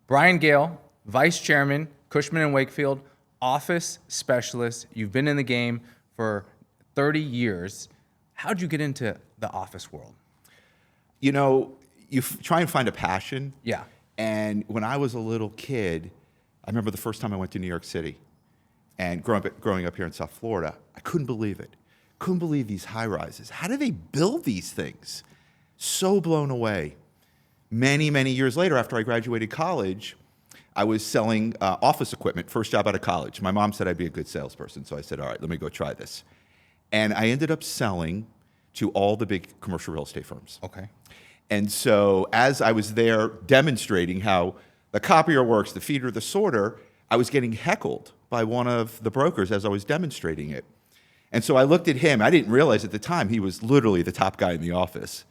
Brian Gale, Vice Chairman, Cushman and Wakefield, office specialist. You've been in the game for 30 years. How'd you get into the office world? You know, try and find a passion. Yeah. And when I was a little kid, I remember the first time I went to New York City and growing up here in South Florida, I couldn't believe it. Couldn't believe these high rises. How do they build these things? So blown away. Many, many years later, after I graduated college, I was selling office equipment, first job out of college. My mom said I'd be a good salesperson, so I said, all right, let me go try this. And I ended up selling to all the big commercial real estate firms. Okay. And so as I was there demonstrating how the copier works, the feeder, the sorter, I was getting heckled by one of the brokers as I was demonstrating it. And so I looked at him. I didn't realize at the time he was literally the top guy in the office.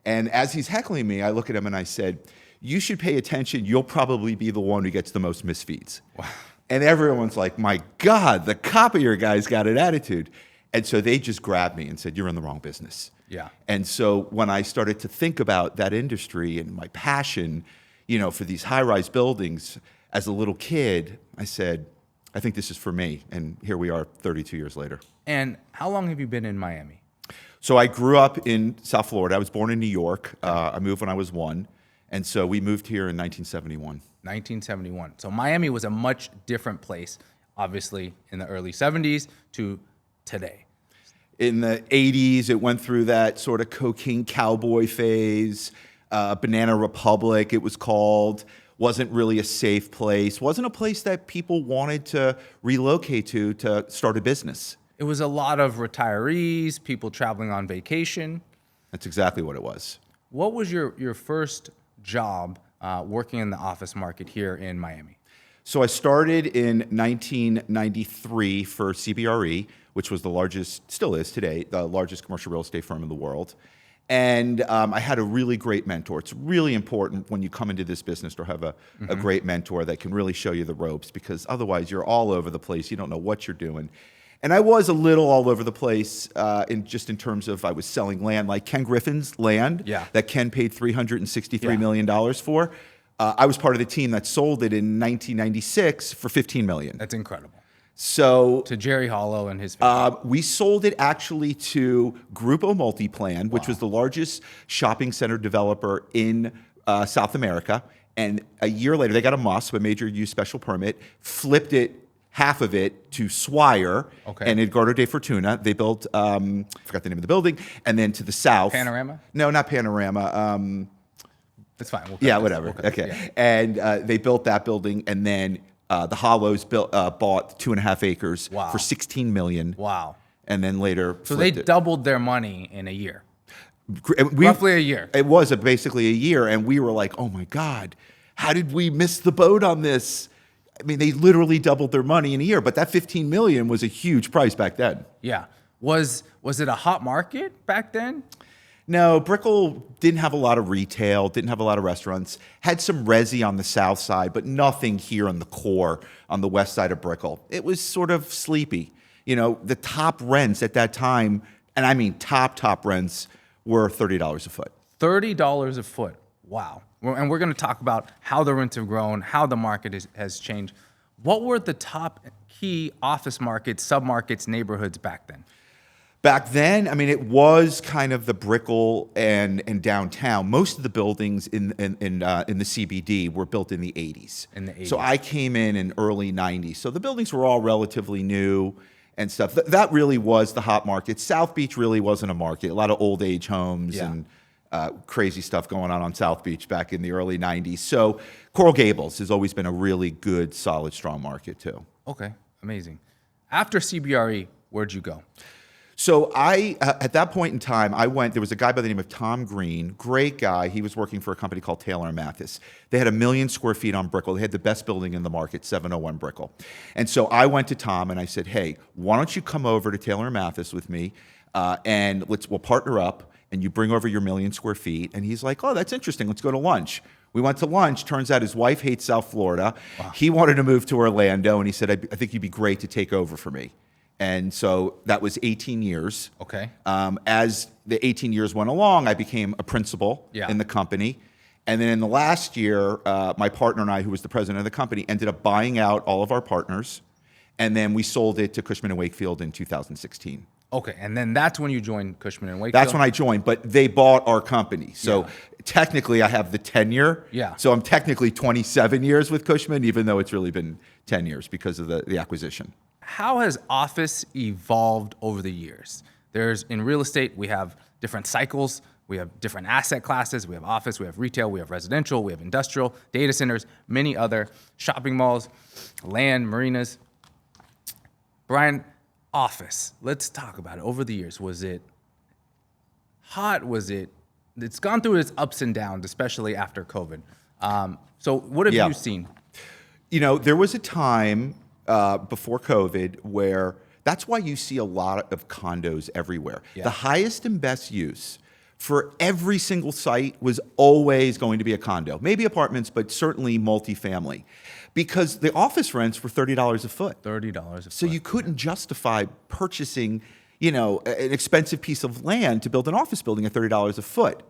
And as he's heckling me, I look at him and I said, you should pay attention. You'll probably be the one who gets the most misfeeds. Wow. And everyone's like, my God, the copier guy's got an attitude. And so they just grabbed me and said, you're in the wrong business. Yeah. And so when I started to think about that industry and my passion, for these high-rise buildings as a little kid, I said, I think this is for me. And here we are 32 years later. And how long have you been in Miami? So I grew up in South Florida. I was born in New York. I moved when I was 1. And so we moved here in 1971. 1971. So Miami was a much different place, obviously, in the early 70s to today. In the 80s, it went through that sort of cocaine cowboy phase. Banana Republic, it was called. Wasn't really a safe place. Wasn't a place that people wanted to relocate to start a business. It was a lot of retirees, people traveling on vacation. That's exactly what it was. What was your first job working in the office market here in Miami? So I started in 1993 for CBRE, which was the largest, still is today, the largest commercial real estate firm in the world. And I had a really great mentor. It's really important when you come into this business to have a great mentor that can really show you the ropes, because otherwise you're all over the place. You don't know what you're doing. And I was a little all over the place in terms of I was selling land, like Ken Griffin's land that Ken paid $363 million for. I was part of the team that sold it in 1996 for $15 million. That's incredible. So to Jerry Hollow and his family. We sold it actually to Grupo Multiplan, which was the largest shopping center developer in South America. And a year later, they got a MUSP, a major use special permit, flipped it, half of it, to Swire and Edgardo de Fortuna. They built, I forgot the name of the building, and then to the south. Panorama? No, not Panorama. That's fine. Whatever. Okay. Yeah. And they built that building, and then the Hollows bought 2.5 acres for $16 million. Wow. And then later, so they doubled their money in a year. Roughly a year. It was basically a year, and we were like, "Oh my God, how did we miss the boat on this?" I mean, they literally doubled their money in a year, but that $15 million was a huge price back then. Yeah. Was it a hot market back then? No, Brickell didn't have a lot of retail, didn't have a lot of restaurants, had some resi on the south side, but nothing here on the core, on the west side of Brickell. It was sort of sleepy. The top rents at that time, and I mean top rents, were $30 a foot. $30 a foot. Wow. And we're going to talk about how the rents have grown, how the market has changed. What were the top key office markets, submarkets, neighborhoods back then? Back then, I mean, it was kind of the Brickell and downtown. Most of the buildings in the CBD were built in the 80s. In the 80s. So I came in early 90s. So the buildings were all relatively new and stuff. That really was the hot market. South Beach really wasn't a market. A lot of old age homes and crazy stuff going on South Beach back in the early 90s. So Coral Gables has always been a really good, solid, strong market too. Okay, amazing. After CBRE, where'd you go? So at that point in time, there was a guy by the name of Tom Green, great guy. He was working for a company called Taylor & Mathis. They had 1 million square feet on Brickell. They had the best building in the market, 701 Brickell. And so I went to Tom and I said, hey, why don't you come over to Taylor & Mathis with me and we'll partner up and you bring over your 1 million square feet. And he's like, oh, that's interesting. Let's go to lunch. We went to lunch. Turns out his wife hates South Florida. Wow. He wanted to move to Orlando and he said, I think you'd be great to take over for me. And so that was 18 years. Okay. As the 18 years went along, I became a principal in the company. And then in the last year, my partner and I, who was the president of the company, ended up buying out all of our partners. And then we sold it to Cushman and Wakefield in 2016. Okay, and then that's when you joined Cushman and Wakefield. That's when I joined, but they bought our company. So technically I have the tenure. Yeah. So I'm technically 27 years with Cushman, even though it's really been 10 years because of the acquisition. How has office evolved over the years? In real estate, we have different cycles. We have different asset classes. We have office, we have retail, we have residential, we have industrial, data centers, many other shopping malls, land, marinas. Brian, office, let's talk about it. Over the years, was it hot? It's gone through its ups and downs, especially after COVID. So what have you seen? You know, there was a time before COVID where that's why you see a lot of condos everywhere. Yeah. The highest and best use for every single site was always going to be a condo, maybe apartments, but certainly multifamily, because the office rents were $30 a foot. $30 a foot. So you couldn't justify purchasing, you know, an expensive piece of land to build an office building at $30 a foot.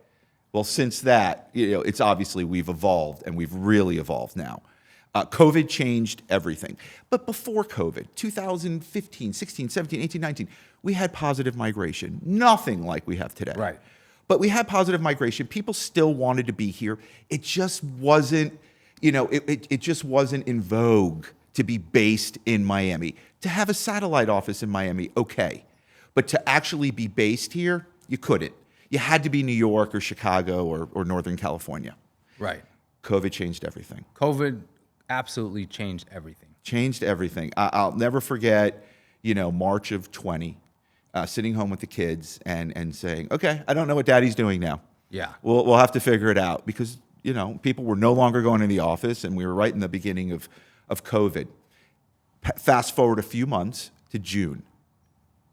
Well, since that, you know, it's obviously we've evolved, and we've really evolved now. COVID changed everything. But before COVID, 2015, 16, 17, 18, 19, we had positive migration. Nothing like we have today. Right. But we had positive migration. People still wanted to be here. It just wasn't, you know, it just wasn't in vogue to be based in Miami. To have a satellite office in Miami, okay. But to actually be based here, you couldn't. You had to be New York or Chicago or Northern California. Right. COVID changed everything. COVID absolutely changed everything. Changed everything. I'll never forget, you know, March of 20, sitting home with the kids and saying, okay, I don't know what daddy's doing now. Yeah. We'll have to figure it out, because, you know, people were no longer going to the office, and we were right in the beginning of COVID. Fast forward a few months to June,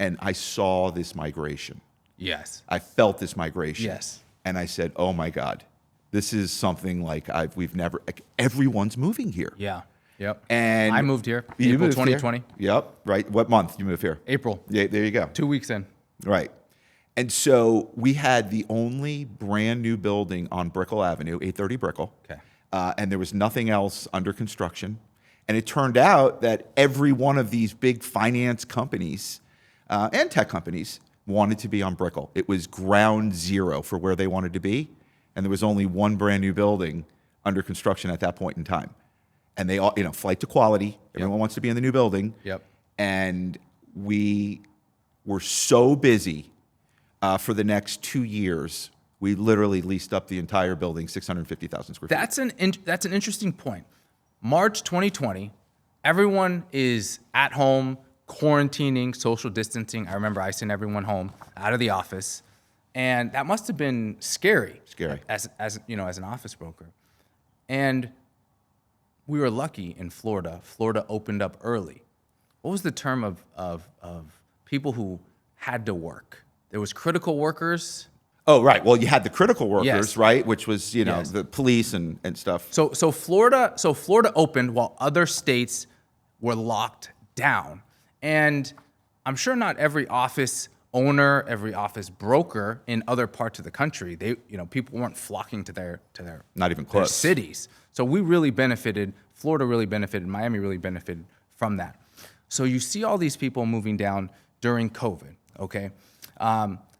and I saw this migration. Yes. I felt this migration. Yes. And I said, oh my God, this is something like we've never, like, everyone's moving here. Yeah. Yep. And I moved here you April moved 2020. Here? Yep. Right. What month did you move here? April. Yeah, there you go. 2 weeks in. Right. And so we had the only brand new building on Brickell Avenue, 830 Brickell. Okay. And there was nothing else under construction. And it turned out that every one of these big finance companies and tech companies wanted to be on Brickell. It was ground zero for where they wanted to be. And there was only one brand new building under construction at that point in time. And they all, you know, flight to quality. Everyone wants to be in the new building. Yep. And we were so busy for the next 2 years, we literally leased up the entire building, 650,000 square feet. That's an interesting point. March 2020, everyone is at home, quarantining, social distancing. I remember I sent everyone home out of the office, and that must have been scary. Scary. As you know, as an office broker. And we were lucky in Florida. Florida opened up early. What was the term of people who had to work? There was critical workers. Oh, right. Well, you had the critical workers, Yes. right? Which was, you know, Yes. the police and stuff. So Florida opened while other states were locked down. And I'm sure not every office owner, every office broker in other parts of the country, people weren't flocking to their Not even their close. cities. So we really benefited, Florida really benefited, Miami really benefited from that. So you see all these people moving down during COVID, okay?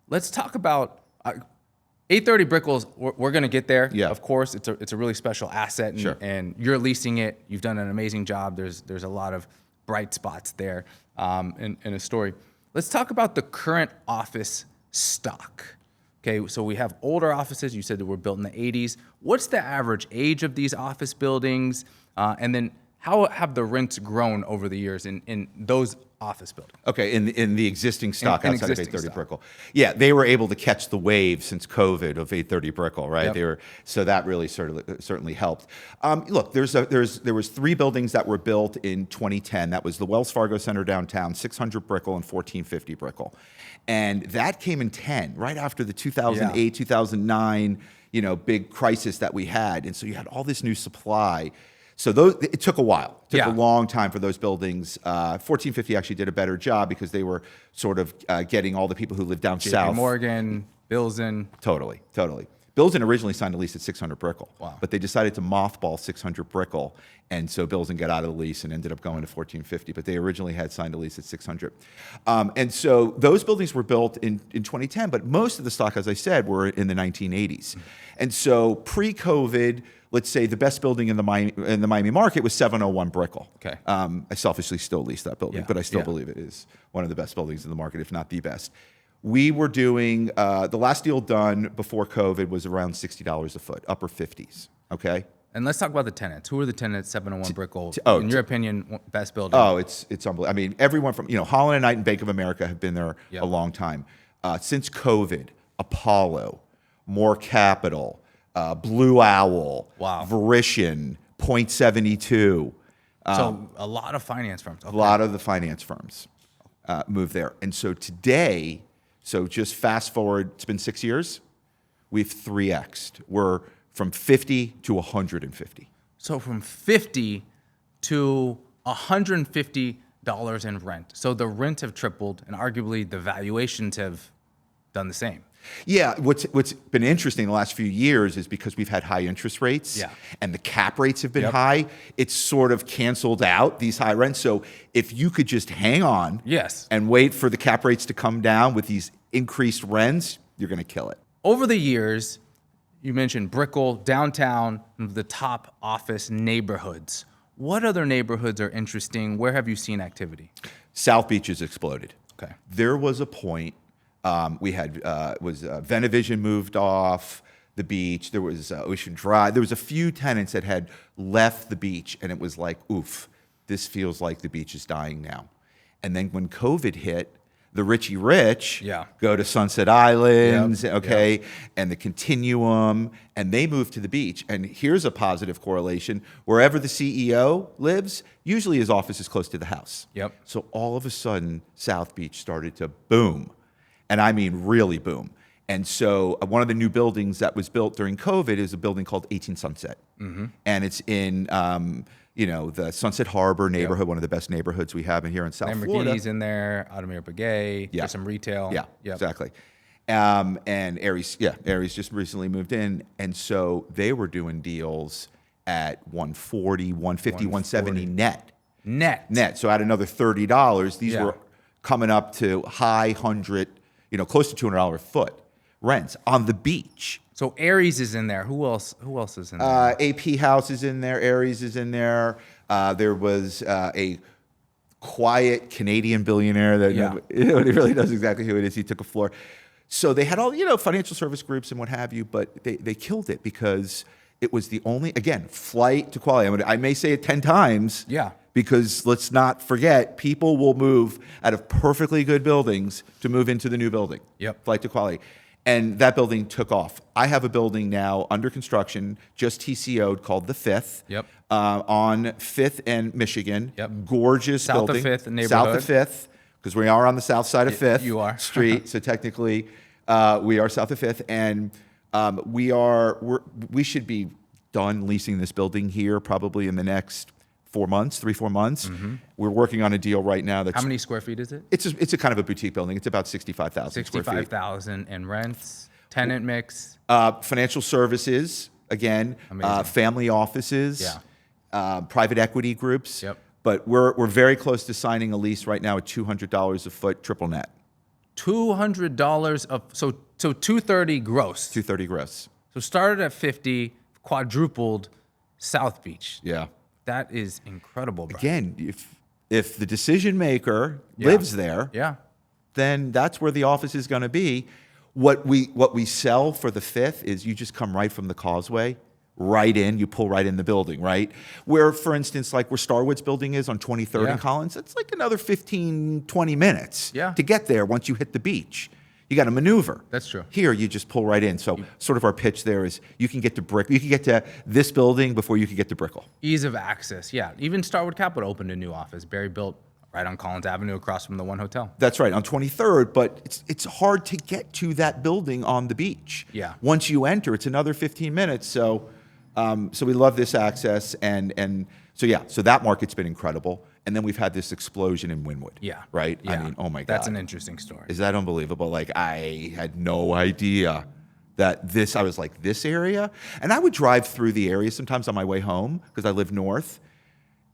Let's talk about 830 Brickell's. We're going to get there. Yeah. Of course, it's a really special asset, and, Sure. and you're leasing it. You've done an amazing job. There's a lot of bright spots there in a story. Let's talk about the current office stock. Okay, so we have older offices. You said that were built in the 80s. What's the average age of these office buildings? And then how have the rents grown over the years in those office buildings? Okay, in the existing stock In outside existing of 830 stock. Brickell. Yeah, they were able to catch the wave since COVID of 830 Brickell, right? Yep. So that really certainly helped. Look, there was 3 buildings that were built in 2010. That was the Wells Fargo Center downtown, 600 Brickell and 1450 Brickell. And that came in 10, right after the 2008, 2009, big crisis that we had. And so you had all this new supply. So it took a while. It took a long time for those buildings. 1450 actually did a better job because they were sort of getting all the people who lived down south. Morgan, Bilzen. Totally. Bilzen originally signed a lease at 600 Brickell, Wow. but they decided to mothball 600 Brickell, and so Bilzen got out of the lease and ended up going to 1450. But they originally had signed a lease at 600, and so those buildings were built in 2010. But most of the stock, as I said, were in the 1980s, and so pre-COVID, let's say the best building in the Miami market was 701 Brickell. Okay. I selfishly still lease that building, Yeah. but I still believe it is one of the best buildings in the market, if not the best. We were doing, the last deal done before COVID was around $60 a foot, upper 50s, okay? And let's talk about the tenants. Who are the tenants, 701 Brickell? oh, In your opinion, best building? Oh, it's unbelievable. I mean, everyone from, Holland and Knight and Bank of America have been there Yep. a long time. Since COVID, Apollo, More Capital, Blue Owl, Wow. Verition, Point 72. So a lot of finance firms. Okay. A lot of the finance firms moved there. And so today, so just fast forward, it's been 6 years, we've 3x'd. We're from 50 to 150. So from 50 to $150 in rent. So the rents have tripled, and arguably the valuations have done the same. Yeah, what's been interesting the last few years is because we've had high interest rates and the cap rates have been high, it's sort of canceled out these high rents. So if you could just hang on and wait for the cap rates to come down with these increased rents, you're going to kill it. Over the years, you mentioned Brickell, downtown, the top office neighborhoods. What other neighborhoods are interesting? Where have you seen activity? South Beach has exploded. Okay. There was a point we had Venevision moved off the beach. There was Ocean Drive. There was a few tenants that had left the beach, and it was like, oof, this feels like the beach is dying now. And then when COVID hit, the Richie Rich go to Sunset Islands, and the Continuum, and they moved to the beach. And here's a positive correlation. Wherever the CEO lives, usually his office is close to the house. So all of a sudden, South Beach started to boom. And I mean really boom. And so one of the new buildings that was built during COVID is a building called 18 Sunset. And it's in the Sunset Harbor neighborhood, one of the best neighborhoods we have in here in South Florida. Lamborghini's in there, Audemars Piguet, there's some retail. Exactly. And Aries just recently moved in. And so they were doing deals at 140, 150, 170 net. Net. So at another $30, these were coming up to high 100, close to $200 a foot rents on the beach. So Aries is in there. Who else is in there? AP House is in there. Aries is in there. There was a quiet Canadian billionaire that he really knows exactly who it is. He took a floor. So they had all, financial service groups and what have you, but they killed it because it was the only, again, flight to quality. I may say it 10 times. Because let's not forget, people will move out of perfectly good buildings to move into the new building. Flight to quality. And that building took off. I have a building now under construction, just TCO'd, called The Fifth, on 5th and Michigan. Gorgeous building. South of 5th neighborhood. South of 5th, because we are on the south side of 5th You are. Street. So technically, we are south of 5th. And we should be done leasing this building here probably in the next 4 months, 3-4 months. We're working on a deal right now that's... How many square feet is it? It's a kind of a boutique building. It's about 65,000 square feet. 65,000 in rents, tenant mix. Financial services, again, family offices, private equity groups. But we're very close to signing a lease right now at $200 a foot, triple net. $200 of... So $230 gross. $230 gross. So started at 50, quadrupled South Beach. That is incredible, bro. Again, if the decision maker lives there, then that's where the office is going to be. What we sell for the Fifth is you just come right from the causeway, right in, you pull right in the building, right? Where, for instance, like where Starwood's building is on 23rd and Collins, it's like another 15, 20 minutes to get there once you hit the beach. You got to maneuver. That's true. Here, you just pull right in. So sort of our pitch there is you can get to this building before you can get to Brickell. Ease of access, Even Starwood Capital opened a new office. Barry built right on Collins Avenue across from the One Hotel. That's right, on 23rd, but it's hard to get to that building on the beach. Once you enter, it's another 15 minutes. So we love this access. And so that market's been incredible. And then we've had this explosion in Wynwood. Right? I mean, oh my God. That's an interesting story. Is that unbelievable? Like, I had no idea that I was like, this area? And I would drive through the area sometimes on my way home because I live north,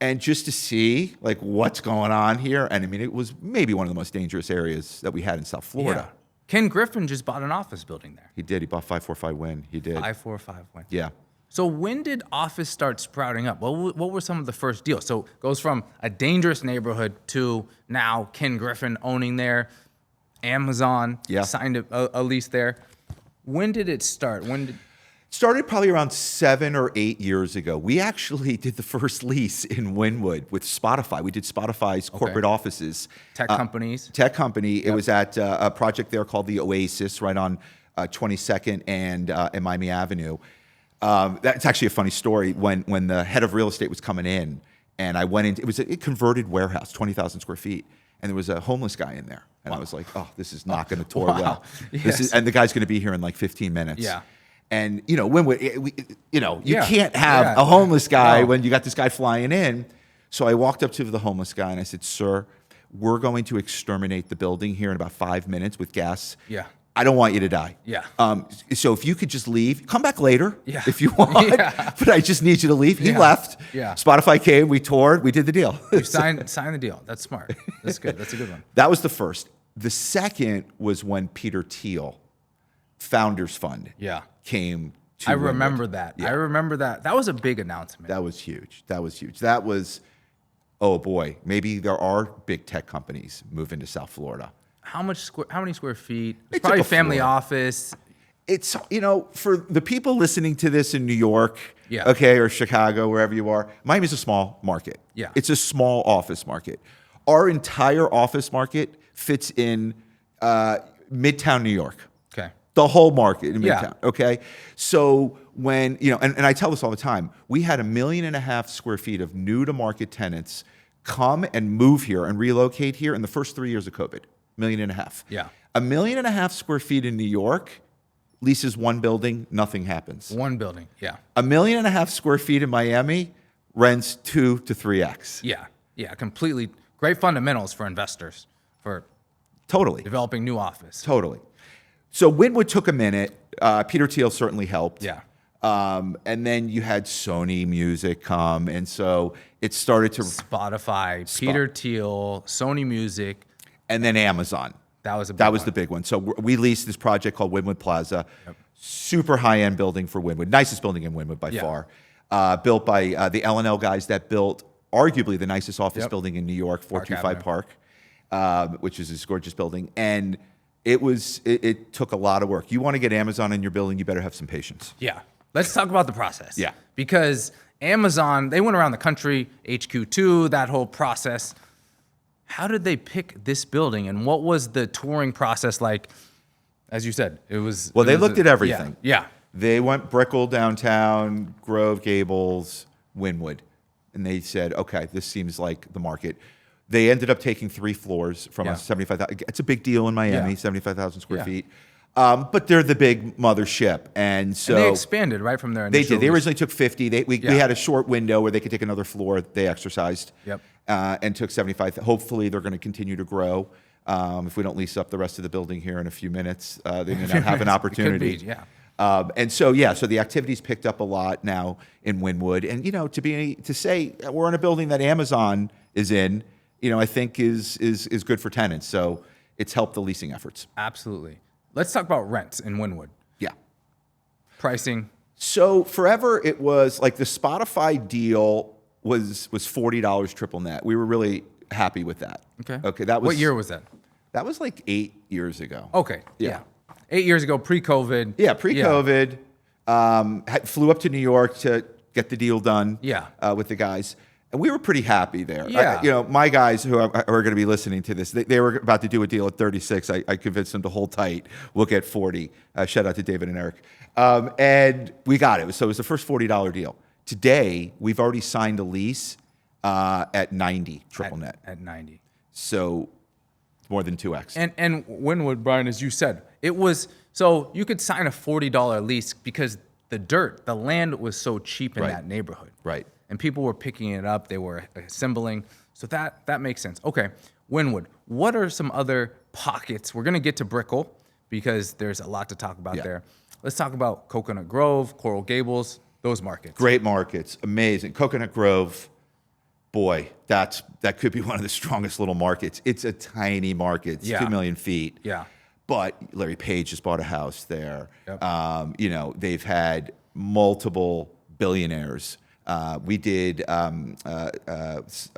and just to see like what's going on here. And I mean, it was maybe one of the most dangerous areas that we had in South Florida. Yeah. Ken Griffin just bought an office building there. He did. He bought 545 Wynn. He did. 545 Wynn. Yeah. So when did office start sprouting up? What were some of the first deals? So it goes from a dangerous neighborhood to now Ken Griffin owning there, Amazon signed a lease there. When did it start? Started probably around 7 or 8 years ago. We actually did the first lease in Wynwood with Spotify. We did Spotify's corporate offices. Tech companies? Tech company. Yep. It was at a project there called the Oasis right on 22nd and Miami Avenue. That's actually a funny story. When the head of real estate was coming in, and I went in, it was a converted warehouse, 20,000 square feet, and there was a homeless guy in there. And I was like, oh, this is not going to tour well. Yes. And the guy's going to be here in like 15 minutes. Yeah. And, you know, you can't have a homeless guy when you got this guy flying in. So I walked up to the homeless guy and I said, sir, we're going to exterminate the building here in about 5 minutes with gas. Yeah. I don't want you to die. Yeah. So if you could just leave, come back later if you want. Yeah. But I just need you to leave. He left. Yeah. Spotify came, we toured, we did the deal. You signed the deal. That's smart. That's good. That's a good one. That was the first. The second was when Peter Thiel, Founders Fund, came to I remember Wynwood. that. Yeah. I remember that. That was a big announcement. That was huge. That was, oh boy, maybe there are big tech companies moving to South Florida. How many square feet? It's It's probably like a family floor. office. It's, for the people listening to this in New York, Yeah. okay, or Chicago, wherever you are, Miami's a small market. Yeah. It's a small office market. Our entire office market fits in Midtown New York. Okay. The whole market in Yeah. Midtown, okay? So when, and I tell this all the time, we had 1.5 million square feet of new to market tenants come and move here and relocate here in the first 3 years of COVID. 1.5 million. Yeah. 1.5 million square feet in New York, leases one building, nothing happens. One building. Yeah. 1.5 million square feet in Miami, rents 2 to 3x. Yeah. Yeah. Completely great fundamentals for investors for Totally. developing new office. Totally. So Wynwood took a minute. Peter Thiel certainly helped. Yeah. And then you had Sony Music come, and so it started to, Spotify, Peter Thiel, Sony Music. and then Amazon. That was a big That was one. the big one. So we leased this project called Wynwood Plaza, super high-end building for Wynwood, nicest building in Wynwood by far, built by the L&L guys that built arguably the nicest office building in New York, 425 Park, which is this gorgeous building. And it took a lot of work. You want to get Amazon in your building, you better have some patience. Yeah. Let's talk about the process. Yeah. Because Amazon, they went around the country, HQ2, that whole process. How did they pick this building, and what was the touring process like? As you said, it was... Well, they looked at everything. Yeah. They went Brickell downtown, Grove Gables, Wynwood. And they said, okay, this seems like the market. They ended up taking 3 floors from us, 75,000. It's a big deal in Miami, 75,000 square feet. But they're the big mothership. And so And they expanded right from there. they did. They originally took 50. We had a short window where they could take another floor. They exercised and took 75. Hopefully, they're going to continue to grow. If we don't lease up the rest of the building here in a few minutes, they may not have an opportunity. It could be, And so the activity's picked up a lot now in Wynwood. And, to say we're in a building that Amazon is in, I think is good for tenants. So it's helped the leasing efforts. Absolutely. Let's talk about rents in Wynwood. Yeah. Pricing. So forever it was like the Spotify deal was $40 triple net. We were really happy with that. Okay. That was What year was that? That was like 8 years ago. Okay. Yeah. 8 years ago, pre-COVID. Yeah, pre-COVID. Flew up to New York to get the deal done. With the guys. And we were pretty happy there. Yeah. My guys who are going to be listening to this, they were about to do a deal at 36. I convinced them to hold tight. We'll get 40. Shout out to David and Eric. And we got it. So it was the first $40 deal. Today, we've already signed a lease at 90 triple net. At 90. So more than 2x. And Wynwood, Brian, as you said, it was, so you could sign a $40 lease because the land was so cheap in that neighborhood. Right. And people were picking it up, they were assembling. So that makes sense. Okay, Wynwood, what are some other pockets? We're gonna get to Brickell because there's a lot to talk about there. Let's talk about Coconut Grove, Coral Gables, those markets. Great markets, amazing. Coconut Grove, boy, that could be one of the strongest little markets. It's a tiny market. It's 2 million feet. Yeah. But Larry Page just bought a house there. Yep. They've had multiple billionaires. We did Sunheim,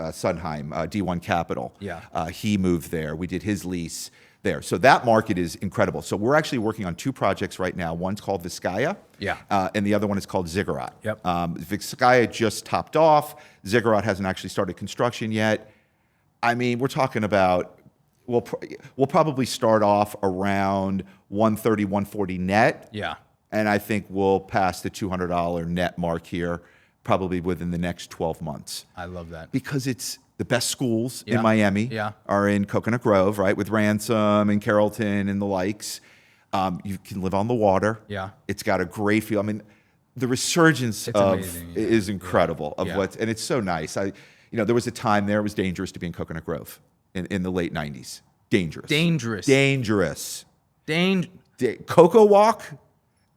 D1 Capital. Yeah. He moved there. We did his lease there. So that market is incredible. So we're actually working on 2 projects right now. One's called Vizcaya, and the other one is called Ziggurat. Yep. Vizcaya just topped off. Ziggurat hasn't actually started construction yet. I mean, we're talking about, we'll probably start off around 130, 140 net. Yeah. And I think we'll pass the $200 net mark here probably within the next 12 months. I love that. Because it's the best schools in Miami Yeah. are in Coconut Grove, right? With Ransom and Carrollton and the likes. You can live on the water. Yeah. It's got a great feel. I mean, the resurgence amazing, is incredible of Yeah. what's, and it's so nice. There was a time there it was dangerous to be in Coconut Grove in the late 90s. Dangerous. Coco Walk,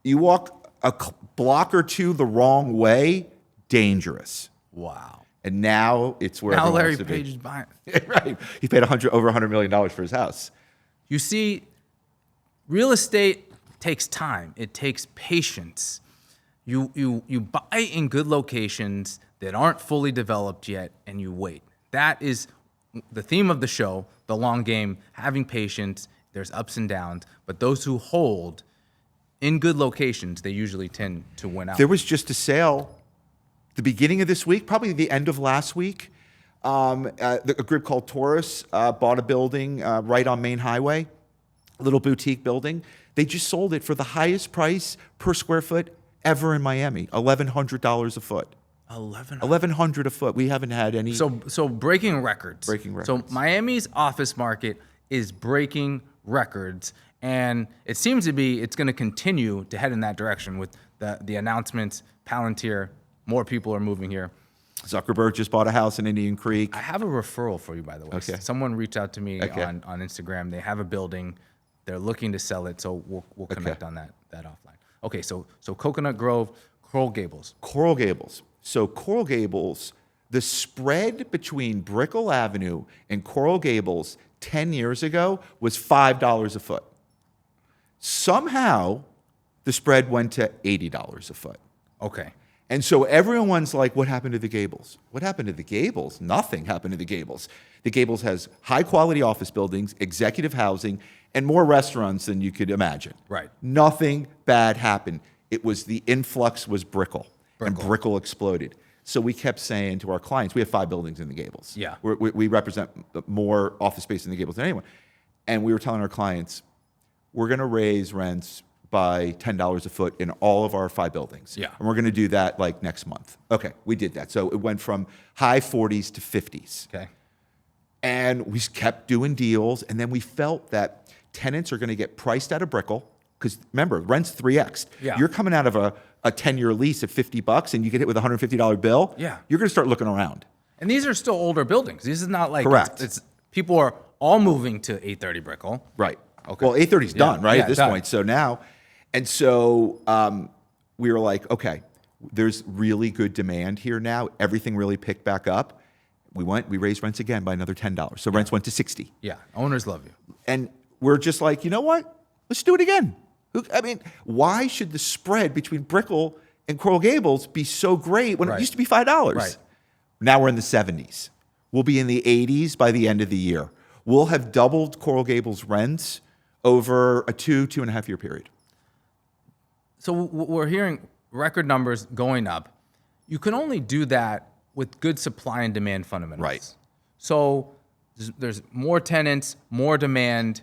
you walk a block or two the wrong way, dangerous. Wow. And now it's where Now everyone Larry wants to be. Page is buying. Right. He paid over $100 million for his house. You see, real estate takes time. It takes patience. You buy in good locations that aren't fully developed yet, and you wait. That is the theme of the show, the long game, having patience. There's ups and downs, but those who hold in good locations, they usually tend to win out. There was just a sale the beginning of this week, probably the end of last week. A group called Taurus bought a building right on Main Highway, a little boutique building. They just sold it for the highest price per square foot ever in Miami, $1,100 a foot. $1,100 a foot. We haven't had any. So breaking records. Breaking records. So Miami's office market is breaking records, and it seems to be it's going to continue to head in that direction with the announcements. Palantir, more people are moving here. Zuckerberg just bought a house in Indian Creek. I have a referral for you, by the way. Okay. Someone reached out to me Okay. on Instagram. They have a building. They're looking to sell it, so we'll connect on that offline. Okay, so Coconut Grove, Coral Gables. Coral Gables. So Coral Gables, the spread between Brickell Avenue and Coral Gables 10 years ago was $5 a foot. Somehow, the spread went to $80 a foot. Okay. And so everyone's like, what happened to the Gables? What happened to the Gables? Nothing happened to the Gables. The Gables has high-quality office buildings, executive housing, and more restaurants than you could imagine. Right. Nothing bad happened. It was the influx was Brickell, and Brickell exploded. So we kept saying to our clients, we have 5 buildings in the Gables. Yeah. We represent more office space in the Gables than anyone. And we were telling our clients, we're going to raise rents by $10 a foot in all of our 5 buildings. Yeah. And we're going to do that like next month. Okay, we did that. So it went from high 40s to 50s. Okay. And we kept doing deals. And then we felt that tenants are going to get priced out of Brickell. Because remember, rent's 3x. Yeah. You're coming out of a 10-year lease at $50 and you get hit with a $150 bill. Yeah. You're going to start looking around. And these are still older buildings. This is not like Correct. It's people are all moving to 830 Brickell. Right. Okay. Well, 830's done, right, Yeah, at this done. point. So now, and so we were like, okay, there's really good demand here now. Everything really picked back up. We raised rents again by another $10. So rents went to 60. Yeah, owners love you. And we're just like, you know what? Let's do it again. I mean, why should the spread between Brickell and Coral Gables be so great when it used to be $5? Right. Now we're in the 70s. We'll be in the 80s by the end of the year. We'll have doubled Coral Gables rents over a 2.5 year period. So we're hearing record numbers going up. You can only do that with good supply and demand fundamentals. Right. So there's more tenants, more demand.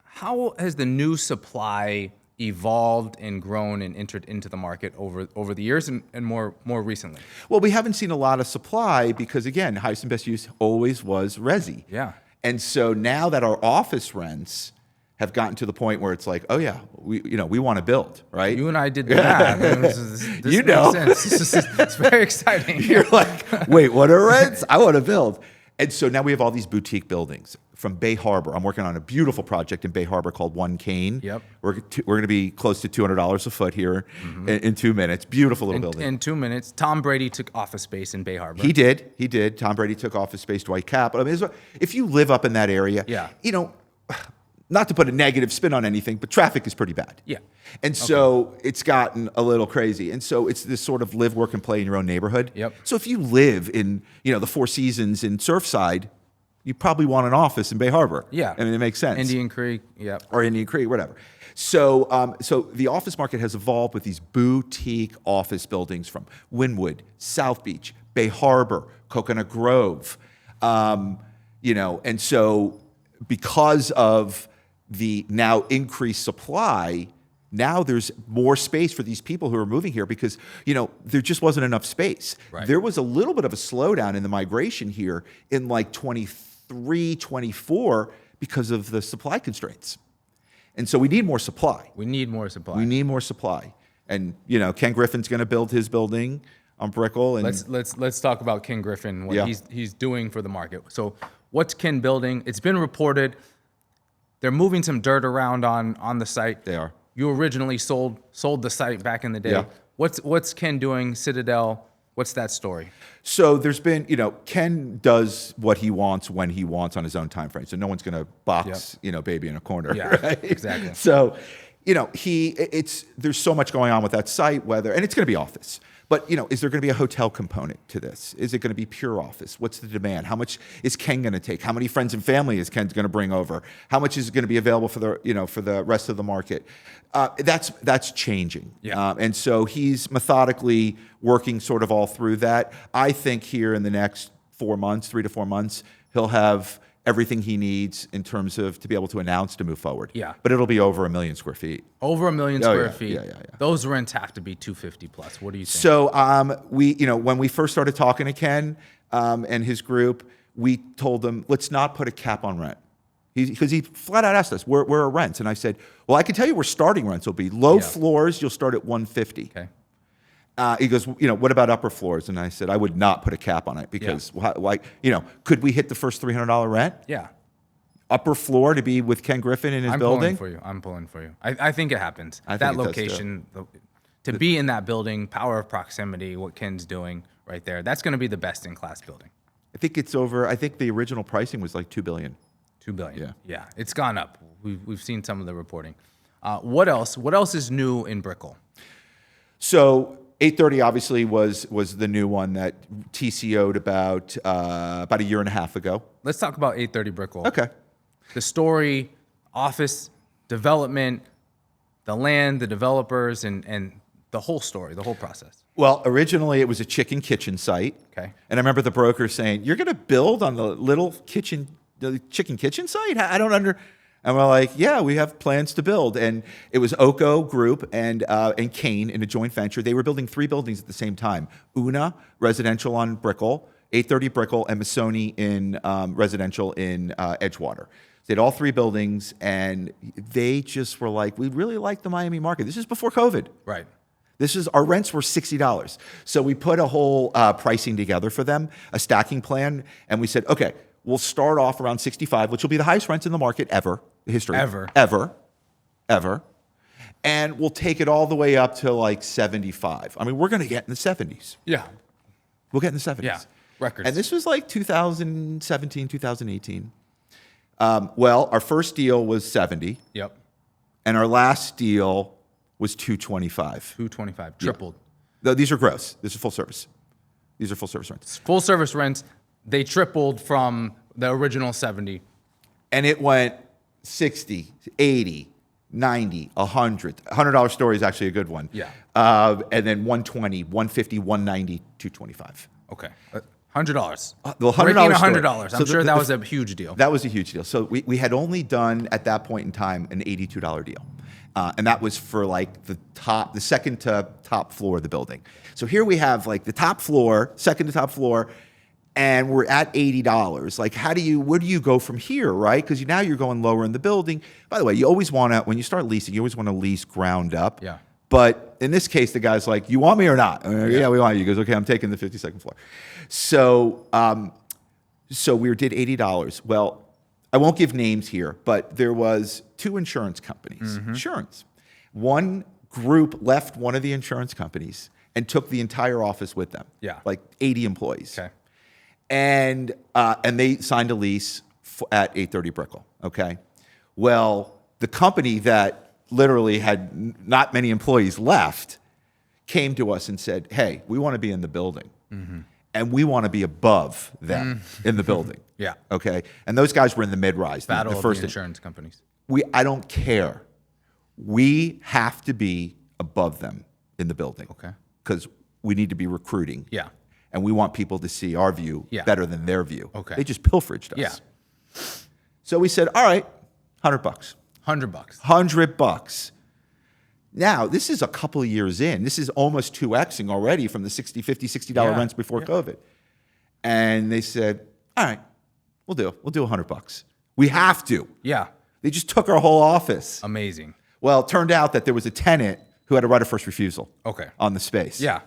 How has the new supply evolved and grown and entered into the market over the years and more recently? Well, we haven't seen a lot of supply because, again, highest and best use always was resi. Yeah. And so now that our office rents have gotten to the point where it's like, oh yeah, we want to build, right? You and I did the math. This You makes know. sense. It's very exciting. You're like, wait, what are rents? I want to build. And so now we have all these boutique buildings, from Bay Harbor. I'm working on a beautiful project in Bay Harbor called One Cane. Yep. We're going to be close to $200 a foot here in 2 minutes. Beautiful little building. In 2 minutes, Tom Brady took office space in Bay Harbor. He did. Tom Brady took office space, Dwight Capel. I mean, if you live up in that area, Yeah. you know, not to put a negative spin on anything, but traffic is pretty bad. Yeah. And so it's gotten a little crazy. And so it's this sort of live, work, and play in your own neighborhood. Yep. So if you live in, you know, the Four Seasons in Surfside, you probably want an office in Bay Harbor. Yeah. I mean, it makes sense. Indian Creek, yeah. Or Indian Creek, whatever. So, so the office market has evolved with these boutique office buildings from Wynwood, South Beach, Bay Harbor, Coconut Grove, you know, and so because of the now increased supply, now there's more space for these people who are moving here because, you know, there just wasn't enough space. Right. There was a little bit of a slowdown in the migration here in like 23, 24 because of the supply constraints. And so we need more supply. We need more supply. We need more supply. And, you know, Ken Griffin's going to build his building on Brickell. And Let's talk about Ken Griffin, what Yeah. he's doing for the market. So what's Ken building? It's been reported they're moving some dirt around on the site. They are. You originally sold the site back in the day. Yeah. What's Ken doing? Citadel. What's that story? So there's been, you know, Ken does what he wants when he wants on his own time frame. So no one's going to box, you know, baby in a corner. Yeah, right? exactly. So, you know, there's so much going on with that site, and it's going to be office. But, you know, is there going to be a hotel component to this? Is it going to be pure office? What's the demand? How much is Ken going to take? How many friends and family is Ken going to bring over? How much is going to be available for the rest of the market? That's changing. Yeah. And so he's methodically working sort of all through that. I think here in the next 4 months, 3 to 4 months, he'll have everything he needs in terms of to be able to announce to move forward. Yeah. But it'll be over 1 million square feet. Over 1 million Oh, square yeah, feet. yeah. Those rents have to be 250 plus. What do you think? So when we first started talking to Ken and his group, we told them, let's not put a cap on rent. Because he flat out asked us, where are rents? And I said, well, I can tell you where starting rents will be. Low floors, you'll start at 150. Okay. He goes, you know, what about upper floors? And I said, I would not put a cap on it because, why, you know, could we hit the first $300 rent? Yeah. Upper floor to be with Ken Griffin in his I'm building? pulling for you. I think it happens. I think that it does, too. location, to be in that building, power of proximity, what Ken's doing right there, that's going to be the best in class building. I think it's over. I think the original pricing was like $2 billion. $2 billion. Yeah. It's gone up. We've seen some of the reporting. What else? What else is new in Brickell? So 830 obviously was the new one that TCO'd about a year and a half ago. Let's talk about 830 Brickell. Okay. The story, office, development, the land, the developers, and the whole story, the whole process. Well, originally it was a chicken kitchen site. Okay. And I remember the broker saying, "You're going to build on the little kitchen, the chicken kitchen site? I don't under." And we're like, "Yeah, we have plans to build." And it was Oko Group and Kane in a joint venture. They were building 3 buildings at the same time: Una residential on Brickell, 830 Brickell, and Missoni in residential in Edgewater. They had all 3 buildings, and they just were like, "We really like the Miami market." This is before COVID. Right. Our rents were $60. So we put a whole pricing together for them, a stacking plan, and we said, okay, we'll start off around 65, which will be the highest rents in the market ever, history. Ever. And we'll take it all the way up to like 75. I mean, we're going to get in the 70s. Yeah. We'll get in the 70s. Yeah. Records. And this was like 2017, 2018. Well, our first deal was 70, Yep. and our last deal was 225. 225. Tripled. No, these are gross. This is full service. These are full service rents. Full service rents, they tripled from the original 70. And it went 60, 80, 90, 100. $100 story is actually a good one. Yeah. And then 120, 150, 190, 225. Okay. $100. The $100 Breaking story. $100. I'm sure that was a huge deal. That was a huge deal. So we had only done at that point in time an $82 deal. And that was for like the second to top floor of the building. So here we have like the top floor, second to top floor, and we're at $80. Like, where do you go from here, right? Because now you're going lower in the building. By the way, you always want to, when you start leasing, you always want to lease ground up. Yeah. But in this case, the guy's like, you want me or not? Yeah, we want you. He goes, okay, I'm taking the 52nd floor. So we did $80. Well, I won't give names here, but there was 2 insurance companies. Insurance. One group left one of the insurance companies and took the entire office with them. Yeah. Like 80 employees. Okay. And they signed a lease at 830 Brickell. Okay. Well, the company that literally had not many employees left came to us and said, hey, we want to be in the building. And we want to be above them in the building. Yeah. Okay. And those guys were in the mid-rise. Battle the of first the insurance companies. I don't care. We have to be above them in the building. Okay. Because we need to be recruiting. Yeah. And we want people to see our view better than their view. Okay. They just pilferaged us. Yeah. So we said, all right, $100. $100. $100. Now, this is a couple of years in. This is almost 2Xing already from the $50, $60 rents before COVID. And they said, all right, we'll do it. We'll do $100. We have to. Yeah. They just took our whole office. Amazing. Well, it turned out that there was a tenant who had a right of first refusal on the space. Yeah.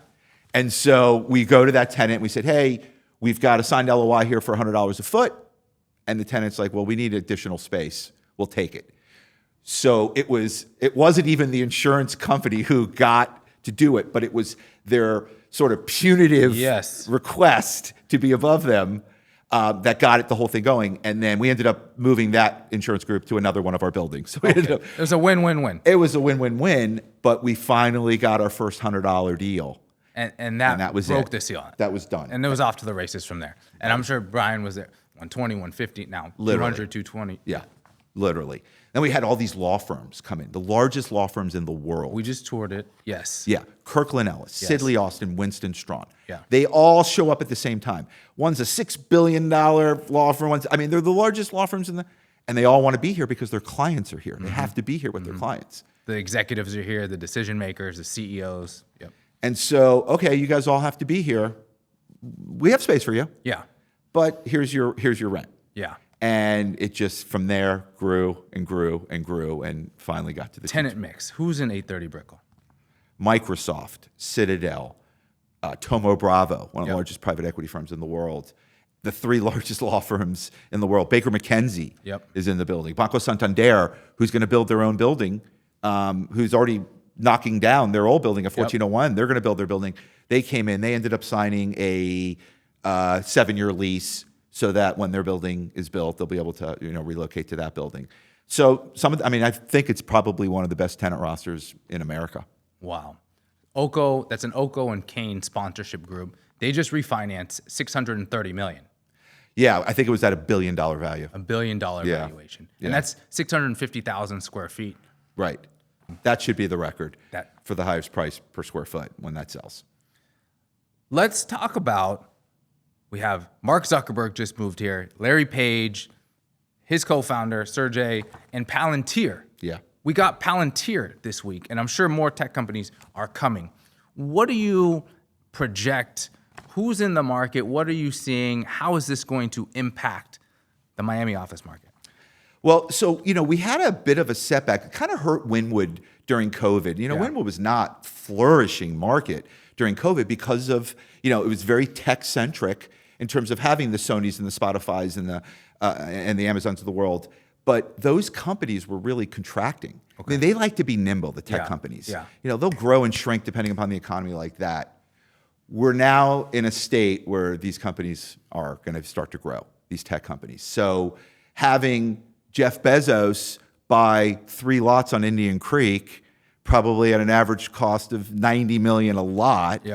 And so we go to that tenant. We said, hey, we've got a signed LOI here for $100 a foot. And the tenant's like, well, we need additional space. We'll take it. So it wasn't even the insurance company who got to do it, but it was their sort of punitive request to be above them that got the whole thing going. And then we ended up moving that insurance group to another one of our buildings. So it was a win-win-win. It was a win-win-win, but we finally got our first $100 deal. And that was broke the seal. That was done. And it was off to the races from there. And I'm sure Brian was there. 120, 150, now 200, 220. Yeah, literally. Then we had all these law firms come in, the largest law firms in the world. We just toured it. Yes. Yeah. Kirkland Ellis, Sidley Austin, Winston Strawn. Yeah. They all show up at the same time. One's a $6 billion law firm. They're the largest law firms and they all want to be here because their clients are here. They have to be here with their clients. The executives are here, the decision makers, the CEOs. Yep. And so, okay, you guys all have to be here. We have space for you. Yeah. But here's your rent. Yeah. And it just from there grew and grew and grew and finally got to the tenant mix. Who's in 830 Brickell? Microsoft, Citadel, Tomo Bravo, one of the largest private equity firms in the world. The 3 largest law firms in the world. Baker McKenzie is in the building. Banco Santander, who's going to build their own building, who's already knocking down their old building at 1401. They're going to build their building. They came in. They ended up signing a 7-year lease so that when their building is built, they'll be able to relocate to that building. So I think it's probably one of the best tenant rosters in America. Wow. OCO, that's an OCO and Kane sponsorship group. They just refinanced $630 million. Yeah, I think it was at $1 billion value. $1 billion valuation. And that's 650,000 square feet. Right. That should be the record for the highest price per square foot when that sells. Let's talk about, we have Mark Zuckerberg just moved here, Larry Page, his co-founder, Sergey, and Palantir. Yeah. We got Palantir this week, and I'm sure more tech companies are coming. What do you project? Who's in the market? What are you seeing? How is this going to impact the Miami office market? Well, so, we had a bit of a setback. It kind of hurt Wynwood during COVID. Wynwood was not flourishing market during COVID because of, it was very tech-centric in terms of having the Sonys and the Spotifys and the Amazons of the world. But those companies were really contracting. Okay. They like to be nimble, the tech companies. Yeah. They'll grow and shrink depending upon the economy like that. We're now in a state where these companies are going to start to grow, these tech companies. So having Jeff Bezos buy 3 lots on Indian Creek, probably at an average cost of $90 million a lot,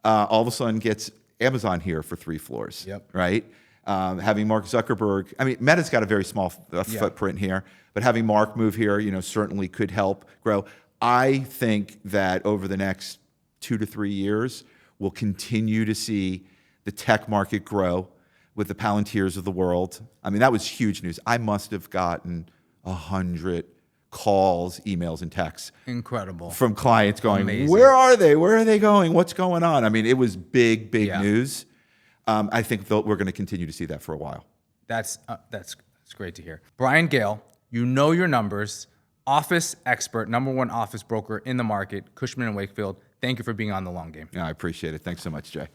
all of a sudden gets Amazon here for 3 floors, right? Having Mark Zuckerberg, Meta's got a very small footprint here, but having Mark move here, certainly could help grow. I think that over the next 2 to 3 years, we'll continue to see the tech market grow with the Palantirs of the world. That was huge news. I must have gotten 100 calls, emails, and texts. Incredible. From clients going, amazing. Where are they? Where are they going? What's going on? It was big news. I think we're going to continue to see that for a while. That's great to hear. Brian Gale, you know your numbers, office expert, #1 office broker in the market, Cushman and Wakefield. Thank you for being on The Long Game. Yeah, I appreciate it. Thanks so much, Jay.